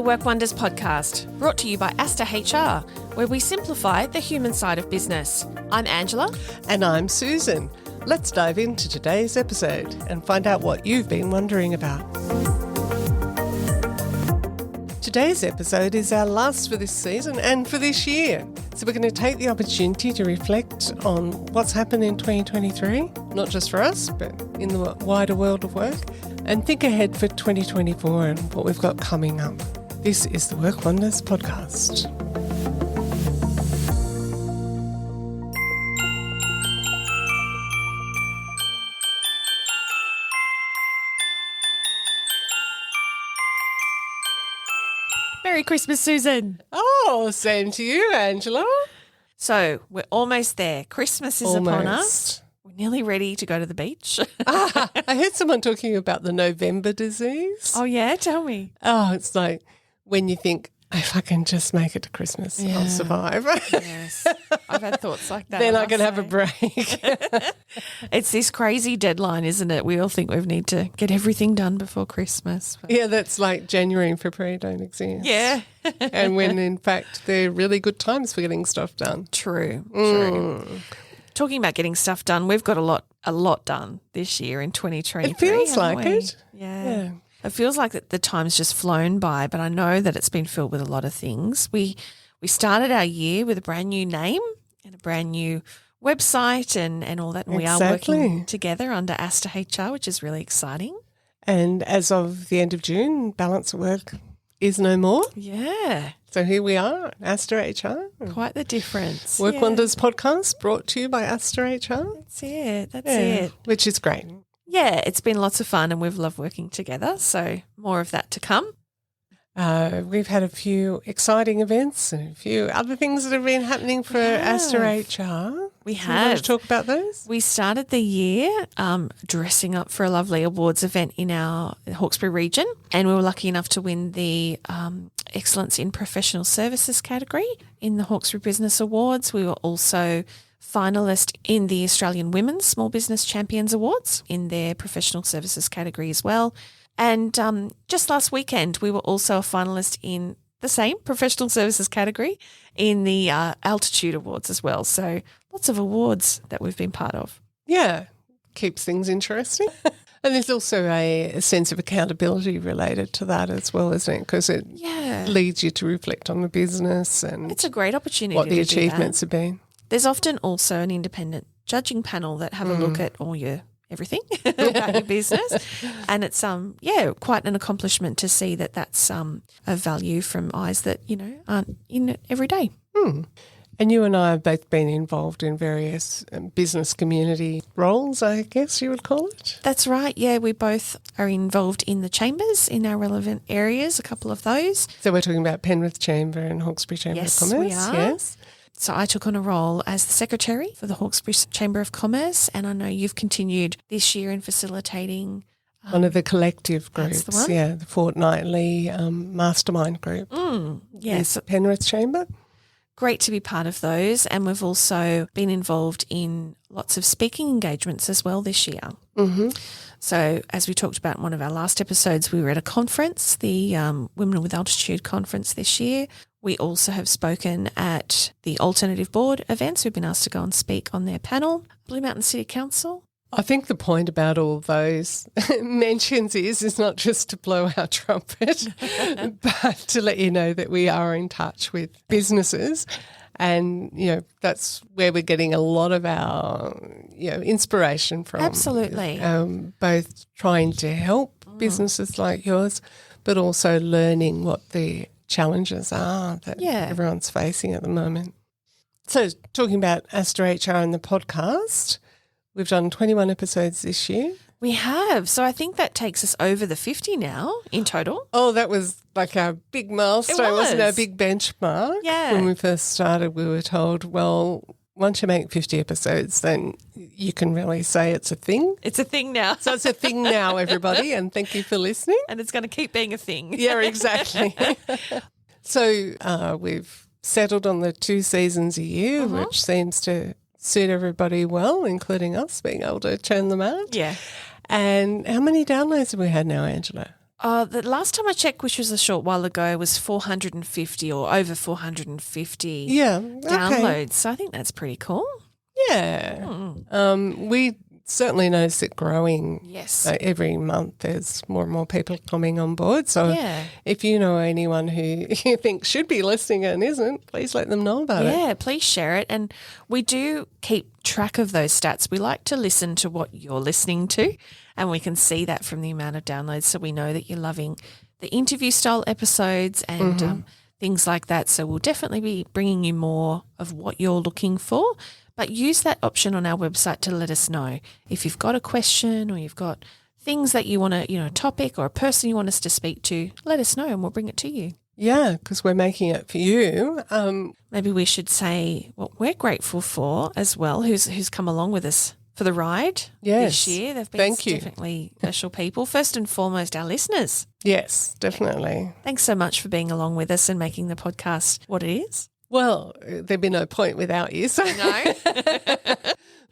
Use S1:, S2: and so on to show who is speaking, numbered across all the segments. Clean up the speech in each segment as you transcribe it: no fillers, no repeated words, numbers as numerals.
S1: Work Wonders podcast, brought to you by Asta HR, where we simplify the human side of business. I'm Angela.
S2: And I'm Susan. Let's dive into today's episode and find out what you've been wondering about. Today's episode is our last for this season and for this year. So we're going to take the opportunity to reflect on what's happened in 2023, not just for us, but in the wider world of work, and think ahead for 2024 and what we've got coming up. This is the Work Wonders podcast.
S1: Merry Christmas, Susan.
S2: Oh, same to you, Angela.
S1: So we're almost there. Christmas is upon us. We're nearly ready to go to the beach.
S2: I heard someone talking about the November disease.
S1: Oh, yeah? Tell me.
S2: Oh, it's like when you think, if I can just make it to Christmas, I'll survive.
S1: Yes. I've had thoughts like that.
S2: Then I can have a break.
S1: It's this crazy deadline, isn't it? We all think we need to get everything done before Christmas.
S2: Yeah, that's like January and February don't exist.
S1: Yeah.
S2: And when in fact they're really good times for getting stuff done.
S1: True. Talking about getting stuff done, we've got a lot done this year in 2023.
S2: It feels like it.
S1: Yeah. It feels like that the time's just flown by, but I know that it's been filled with a lot of things. We started our year with a brand new name and a brand new website and all that. And we are working together under Asta HR, which is really exciting.
S2: And as of the end of June, Balance at Work is no more.
S1: Yeah.
S2: So here we are, Asta HR.
S1: Quite the difference.
S2: Work Wonders podcast brought to you by Asta HR.
S1: That's it. That's it.
S2: Which is great.
S1: Yeah, it's been lots of fun and we've loved working together. So more of that to come.
S2: We've had a few exciting events and a few other things that have been happening for Asta HR.
S1: We
S2: Do you
S1: have.
S2: want to talk about those?
S1: We started the year dressing up for a lovely awards event in our Hawkesbury region, and we were lucky enough to win the Excellence in Professional Services category in the Hawkesbury Business Awards. We were also finalist in the Australian Women's Small Business Champions Awards in their professional services category as well. And just last weekend, we were also a finalist in the same professional services category in the Altitude Awards as well. So lots of awards that we've been part of.
S2: Yeah, keeps things interesting. And there's also a sense of accountability related to that as well, isn't it? Because it leads you to reflect on the business and
S1: it's a great opportunity
S2: what the
S1: to
S2: achievements have been.
S1: There's often also an independent judging panel that have a look at all your everything about your business, and it's quite an accomplishment to see that that's of value from eyes that aren't in it every day.
S2: And you and I have both been involved in various business community roles, I guess you would call it.
S1: That's right. Yeah, we both are involved in the chambers in our relevant areas. A couple of those.
S2: So we're talking about Penrith Chamber and Hawkesbury Chamber of Commerce.
S1: We are.
S2: Yes.
S1: So I took on a role as the secretary for the Hawkesbury Chamber of Commerce, and I know you've continued this year in facilitating
S2: one of the collective groups,
S1: that's the one.
S2: the fortnightly mastermind group.
S1: Yes,
S2: Penrith Chamber.
S1: Great to be part of those, and we've also been involved in lots of speaking engagements as well this year. So as we talked about in one of our last episodes, we were at a conference, the Women with Altitude conference this year. We also have spoken at the Alternative Board events. We've been asked to go and speak on their panel. Blue Mountain City Council.
S2: I think the point about all those mentions is not just to blow our trumpet, but to let you know that we are in touch with businesses. And, that's where we're getting a lot of our, inspiration from.
S1: Absolutely.
S2: Both trying to help businesses like yours, but also learning what the challenges are that everyone's facing at the moment. So talking about Asta HR and the podcast, we've done 21 episodes this year.
S1: We have. So I think that takes us over the 50 now in total.
S2: Oh, that was like our big milestone, wasn't it? Our big benchmark.
S1: Yeah.
S2: When we first started, we were told, well, once you make 50 episodes, then you can really say it's a thing.
S1: It's a thing now.
S2: So it's a thing now, everybody, and thank you for listening.
S1: And it's going to keep being a thing.
S2: Yeah, exactly. So we've settled on the 2 seasons a year, which seems to suit everybody well, including us being able to churn them out.
S1: Yeah.
S2: And how many downloads have we had now, Angela?
S1: The last time I checked, which was a short while ago, was 450 or over 450
S2: Yeah.
S1: downloads. So I think that's pretty cool.
S2: Yeah. We certainly notice it growing.
S1: Yes.
S2: Every month there's more and more people coming on board. So
S1: Yeah.
S2: if you know anyone who you think should be listening and isn't, please let them know about it.
S1: Yeah, please share it. And we do keep track of those stats. We like to listen to what you're listening to, and we can see that from the amount of downloads. So we know that you're loving the interview style episodes and things like that. So we'll definitely be bringing you more of what you're looking for. But use that option on our website to let us know if you've got a question or you've got things that you want to, a topic or a person you want us to speak to. Let us know and we'll bring it to you.
S2: Yeah, because we're making it for you.
S1: Maybe we should say what we're grateful for as well, who's come along with us for the ride this year. They've been definitely special people. First and foremost, our listeners.
S2: Yes, definitely.
S1: Thanks so much for being along with us and making the podcast what it is.
S2: Well, there'd be no point without you. So.
S1: No.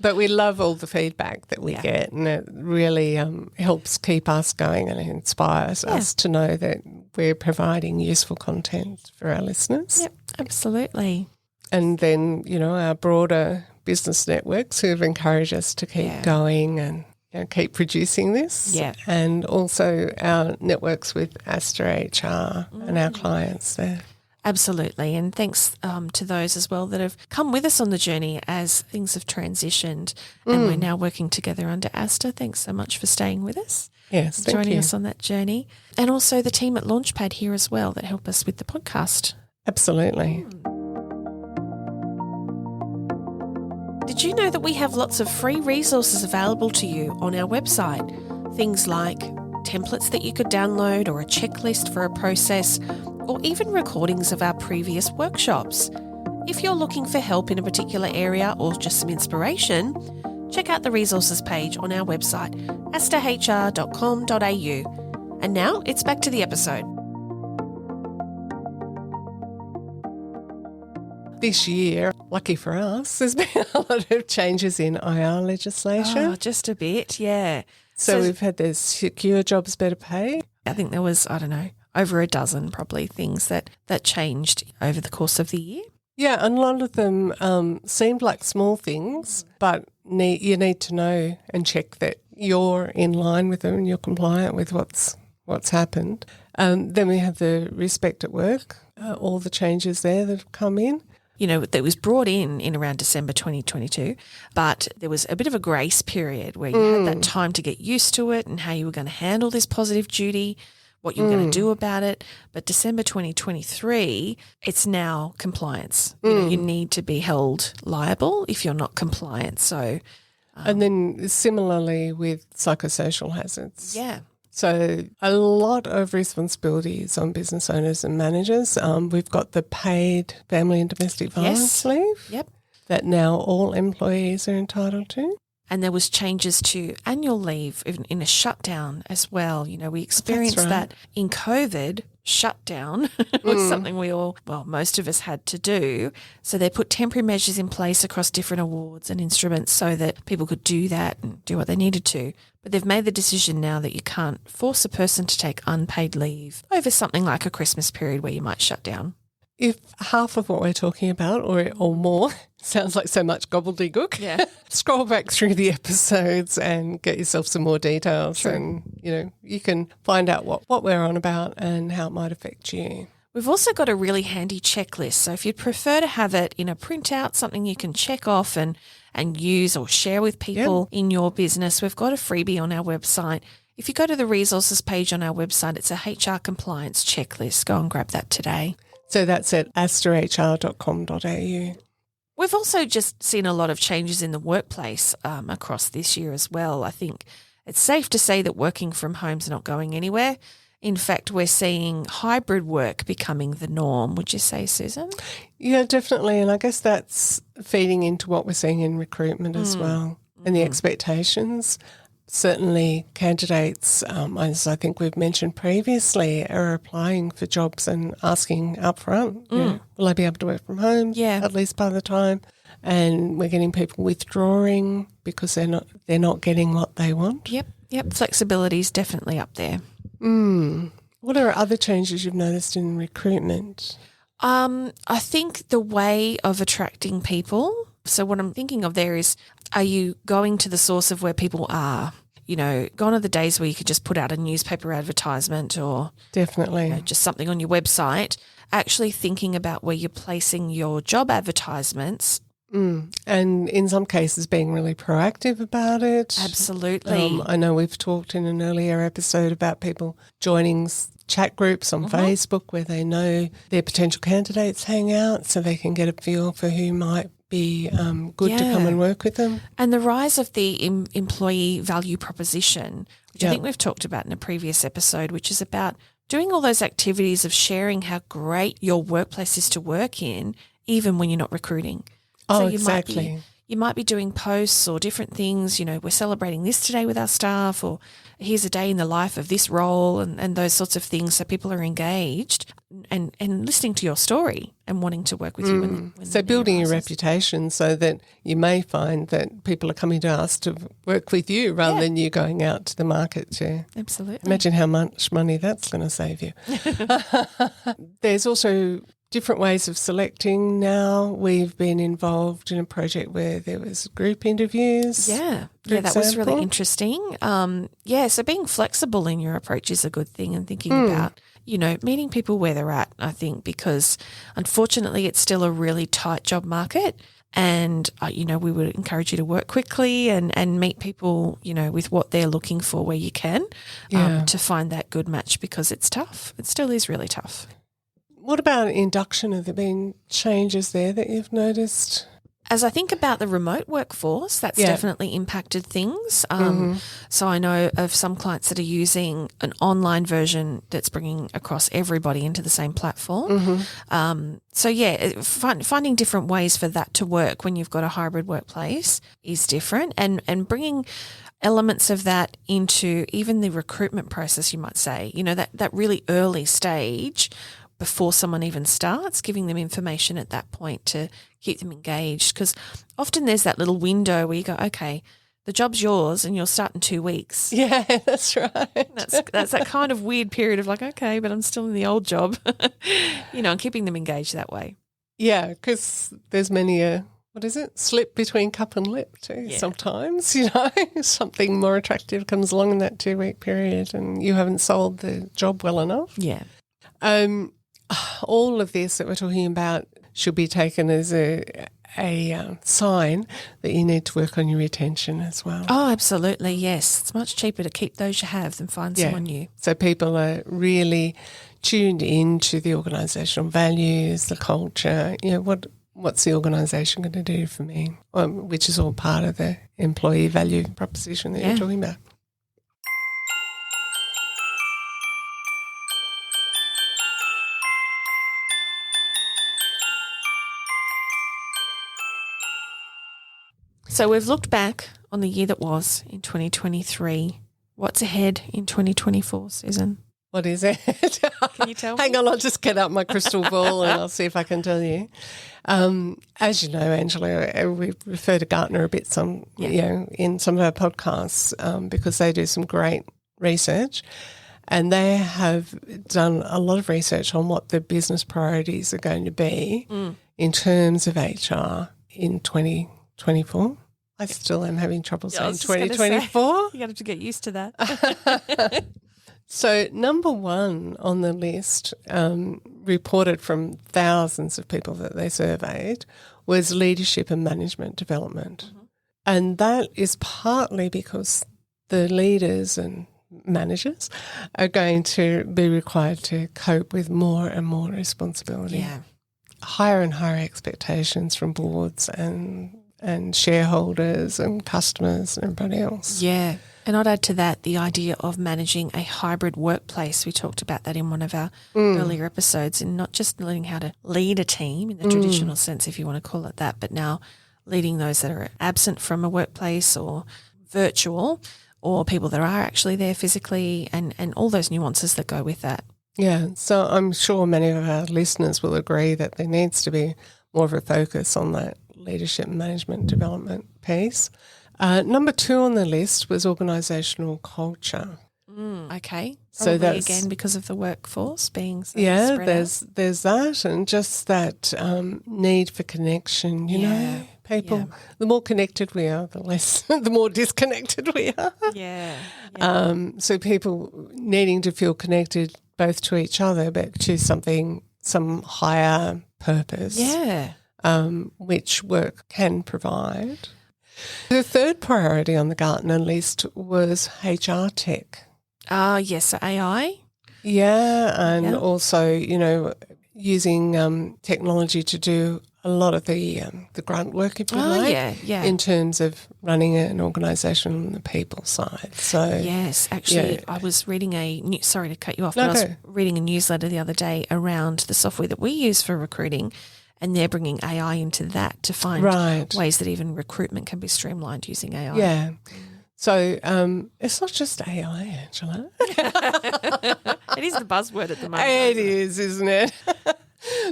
S2: But we love all the feedback that we get, and it really helps keep us going and inspires us to know that we're providing useful content for our listeners.
S1: Yep, absolutely.
S2: And then, our broader business networks who have encouraged us to keep going and keep producing this.
S1: Yeah.
S2: And also our networks with Asta HR and our clients there.
S1: Absolutely. And thanks to those as well that have come with us on the journey as things have transitioned and we're now working together under Asta. Thanks so much for staying with us.
S2: Yes,
S1: joining us on that journey. And also the team at Launchpad here as well that help us with the podcast.
S2: Absolutely.
S1: Did you know that we have lots of free resources available to you on our website? Things like templates that you could download or a checklist for a process, or even recordings of our previous workshops. If you're looking for help in a particular area or just some inspiration, check out the resources page on our website, astahr.com.au. And now it's back to the episode.
S2: This year, lucky for us, there's been a lot of changes in IR legislation.
S1: Oh, just a bit, yeah.
S2: So we've had this secure jobs, better pay.
S1: I think there was, over a dozen probably things that changed over the course of the year.
S2: Yeah, and a lot of them seemed like small things, but you need to know and check that you're in line with them and you're compliant with what's happened. Then we have the respect at work, all the changes there that have come in.
S1: That was brought in around December 2022, but there was a bit of a grace period where you had that time to get used to it and how you were going to handle this positive duty, what you were going to do about it. But December 2023, it's now compliance. You need to be held liable if you're not compliant. So,
S2: and then similarly with psychosocial hazards.
S1: Yeah.
S2: So a lot of responsibilities on business owners and managers. We've got the paid family and domestic violence leave that now all employees are entitled to.
S1: And there was changes to annual leave in a shutdown as well. We experienced that in COVID. Shutdown was something most of us had to do. So they put temporary measures in place across different awards and instruments so that people could do that and do what they needed to. But they've made the decision now that you can't force a person to take unpaid leave over something like a Christmas period where you might shut down.
S2: If half of what we're talking about or more sounds like so much gobbledygook, scroll back through the episodes and get yourself some more details. True. And, you can find out what we're on about and how it might affect you.
S1: We've also got a really handy checklist. So if you'd prefer to have it in a printout, something you can check off and use or share with people in your business, we've got a freebie on our website. If you go to the resources page on our website, it's a HR compliance checklist. Go and grab that today.
S2: So that's at astahr.com.au.
S1: We've also just seen a lot of changes in the workplace across this year as well. I think it's safe to say that working from home's not going anywhere. In fact, we're seeing hybrid work becoming the norm. Would you say, Susan?
S2: Yeah, definitely. And I guess that's feeding into what we're seeing in recruitment as well and the expectations. Certainly candidates, as I think we've mentioned previously, are applying for jobs and asking up front, will I be able to work from home at least part of the time? And we're getting people withdrawing because they're not getting what they want.
S1: Yep. Flexibility is definitely up there.
S2: What are other changes you've noticed in recruitment?
S1: I think the way of attracting people. So what I'm thinking of there is, are you going to the source of where people are? You know, gone are the days where you could just put out a newspaper advertisement or
S2: Definitely.
S1: just something on your website. Actually thinking about where you're placing your job advertisements.
S2: And in some cases being really proactive about it.
S1: Absolutely.
S2: I know we've talked in an earlier episode about people joining chat groups on Facebook where they know their potential candidates hang out so they can get a feel for who might be good to come and work with them.
S1: And the rise of the employee value proposition, which I think we've talked about in a previous episode, which is about doing all those activities of sharing how great your workplace is to work in, even when you're not recruiting. So
S2: exactly.
S1: You might be doing posts or different things, you know, we're celebrating this today with our staff, or here's a day in the life of this role, and those sorts of things, so people are engaged and listening to your story and wanting to work with you. When
S2: so building your reputation so that you may find that people are coming to us to work with you rather than you going out to the market to imagine how much money that's going to save you. There's also different ways of selecting now. We've been involved in a project where there was group interviews.
S1: Yeah, that was really interesting. So being flexible in your approach is a good thing, and thinking about, you know, meeting people where they're at, I think, because unfortunately it's still a really tight job market. And, you know, we would encourage you to work quickly and meet people, you know, with what they're looking for where you can to find that good match, because it's tough. It still is really tough.
S2: What about induction? Have there been changes there that you've noticed?
S1: As I think about the remote workforce, that's definitely impacted things. So I know of some clients that are using an online version that's bringing across everybody into the same platform. Finding different ways for that to work when you've got a hybrid workplace is different, and bringing elements of that into even the recruitment process, you might say, you know, that really early stage before someone even starts, giving them information at that point to keep them engaged. Because often there's that little window where you go, okay, the job's yours and you'll start in 2 weeks.
S2: Yeah, that's right.
S1: That's that kind of weird period of like, okay, but I'm still in the old job, you know, and keeping them engaged that way.
S2: Yeah, because there's many a, slip between cup and lip too sometimes, you know. Something more attractive comes along in that 2-week period and you haven't sold the job well enough.
S1: Yeah.
S2: All of this that we're talking about should be taken as a sign that you need to work on your retention as well.
S1: Oh, absolutely, yes. It's much cheaper to keep those you have than find someone new.
S2: So people are really tuned into the organisational values, the culture, you know, what's the organisation going to do for me, which is all part of the employee value proposition that you're talking about.
S1: So we've looked back on the year that was in 2023. What's ahead in 2024, Susan?
S2: What is it?
S1: Can you tell me?
S2: Hang on, I'll just get out my crystal ball and I'll see if I can tell you. As you know, Angela, we refer to Gartner a bit you know, in some of our podcasts because they do some great research, and they have done a lot of research on what the business priorities are going to be in terms of HR in 2024. I still am having trouble saying 2024.
S1: You have to get used to that.
S2: So number one on the list, reported from thousands of people that they surveyed, was leadership and management development. And that is partly because the leaders and managers are going to be required to cope with more and more responsibility.
S1: Yeah.
S2: Higher and higher expectations from boards and shareholders and customers and everybody else.
S1: Yeah. And I'd add to that the idea of managing a hybrid workplace. We talked about that in one of our earlier episodes, and not just learning how to lead a team in the traditional sense, if you want to call it that, but now leading those that are absent from a workplace or virtual, or people that are actually there physically, and all those nuances that go with that.
S2: Yeah, so I'm sure many of our listeners will agree that there needs to be more of a focus on that leadership and management development piece. Number two on the list was organisational culture.
S1: Okay.
S2: So
S1: Probably
S2: that's
S1: again because of the workforce being so
S2: yeah.
S1: spread out.
S2: There's that, and just that need for connection. You know, people. The more connected we are, the less, the more disconnected we are.
S1: Yeah.
S2: So people needing to feel connected both to each other, but to some higher purpose.
S1: Yeah.
S2: Which work can provide. The third priority on the Gartner list was HR tech.
S1: Yes, so AI.
S2: Yeah, and also, using technology to do a lot of the grunt work, if you like, in terms of running an organisation on the people side. So
S1: yes, actually, I was reading sorry to cut you off, but I was reading a newsletter the other day around the software that we use for recruiting, and they're bringing AI into that to find ways that even recruitment can be streamlined using AI.
S2: Yeah. So it's not just AI, Angela.
S1: It is the buzzword at the moment.
S2: It is, isn't it?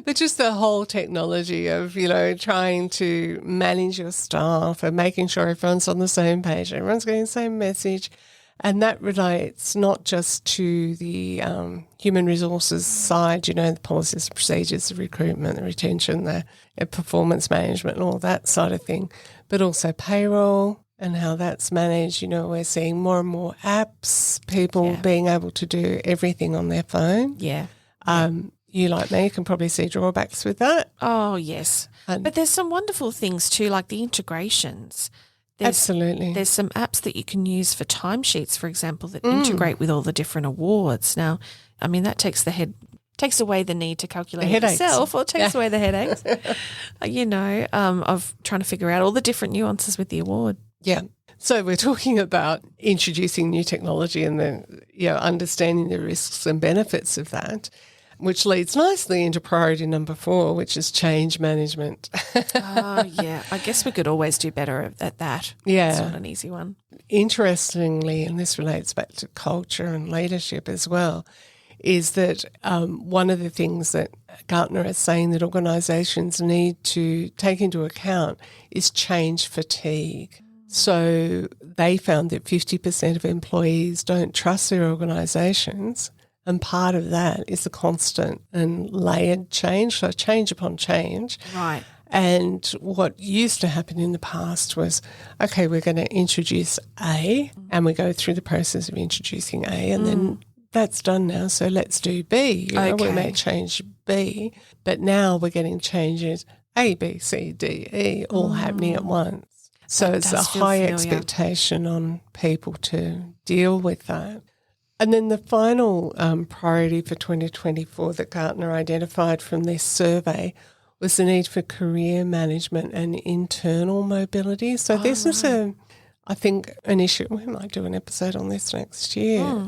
S2: But just the whole technology of, trying to manage your staff and making sure everyone's on the same page, everyone's getting the same message. And that relates not just to the human resources side, the policies, the procedures, the recruitment, the retention, the performance management and all that side of thing, but also payroll and how that's managed. We're seeing more and more apps, people being able to do everything on their phone.
S1: Yeah.
S2: You, like me, can probably see drawbacks with that.
S1: Oh, yes. But there's some wonderful things too, like the integrations.
S2: Absolutely.
S1: There's some apps that you can use for timesheets, for example, that integrate with all the different awards. Now, I mean, that takes away the need to calculate it yourself, or takes away the headaches, of trying to figure out all the different nuances with the award.
S2: Yeah. So we're talking about introducing new technology and then, understanding the risks and benefits of that, which leads nicely into priority number 4, which is change management.
S1: Oh, yeah. I guess we could always do better at that.
S2: Yeah.
S1: It's not an easy one.
S2: Interestingly, and this relates back to culture and leadership as well, is that one of the things that Gartner is saying that organisations need to take into account is change fatigue. So they found that 50% of employees don't trust their organisations. And part of that is the constant and layered change, so change upon change.
S1: Right.
S2: And what used to happen in the past was, okay, we're going to introduce A, and we go through the process of introducing A, and then that's done now, so let's do B. We may change B, but now we're getting changes A, B, C, D, E all happening at once. So it's a high expectation on people to deal with that. And then the final priority for 2024 that Gartner identified from this survey was the need for career management and internal mobility. So this is I think, an issue. We might do an episode on this next year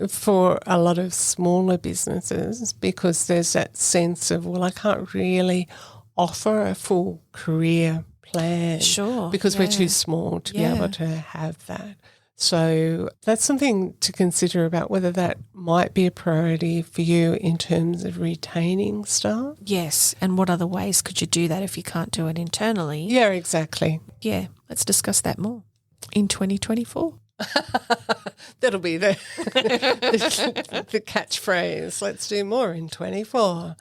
S2: for a lot of smaller businesses, because there's that sense of, well, I can't really offer a full career plan because we're too small to be able to have that. So that's something to consider about whether that might be a priority for you in terms of retaining staff.
S1: Yes, and what other ways could you do that if you can't do it internally?
S2: Yeah, exactly.
S1: Yeah, let's discuss that more in 2024.
S2: That'll be the catchphrase. Let's do more in 24.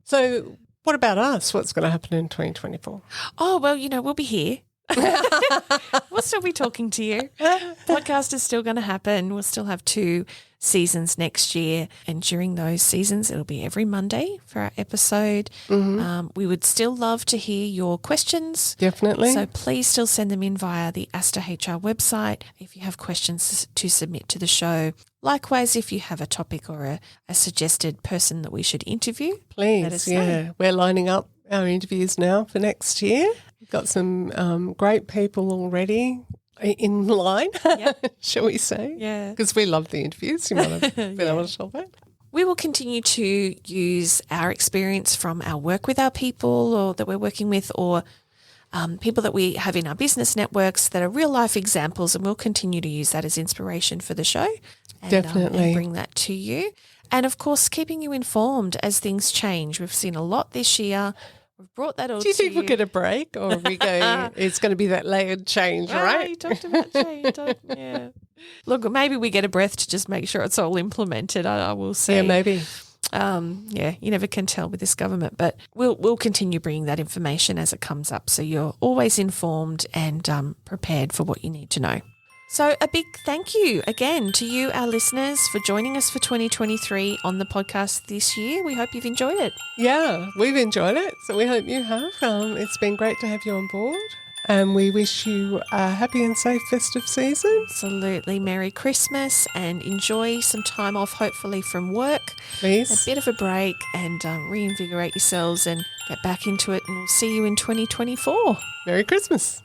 S2: So what about us? What's going to happen in 2024?
S1: Oh, well, we'll be here. We'll still be talking to you. Podcast is still going to happen. We'll still have 2 seasons next year, and during those seasons it'll be every Monday for our episode. We would still love to hear your questions.
S2: Definitely.
S1: So please still send them in via the Asta HR website if you have questions to submit to the show. Likewise, if you have a topic or a suggested person that we should interview, let us know.
S2: We're lining up our interviews now for next year. We've got some great people already in line, shall we say?
S1: Yeah.
S2: Because we love the interviews. You might have been able to tell that.
S1: We will continue to use our experience from our work with our people, or that we're working with, or people that we have in our business networks that are real life examples, and we'll continue to use that as inspiration for the show. And,
S2: Definitely.
S1: And bring that to you. And of course, keeping you informed as things change. We've seen a lot this year. We've brought that all to you.
S2: Do you think we'll get a break, or we go, it's going to be that layered change, right?
S1: You talked about change. Yeah. Look, maybe we get a breath to just make sure it's all implemented. I will see.
S2: Yeah, maybe.
S1: You never can tell with this government, but we'll continue bringing that information as it comes up, so you're always informed and prepared for what you need to know. So a big thank you again to you, our listeners, for joining us for 2023 on the podcast this year. We hope you've enjoyed it.
S2: Yeah, we've enjoyed it, so we hope you have. It's been great to have you on board, and we wish you a happy and safe festive season.
S1: Absolutely. Merry Christmas and enjoy some time off, hopefully from work.
S2: Please.
S1: A bit of a break and reinvigorate yourselves and get back into it, and we'll see you in 2024.
S2: Merry Christmas.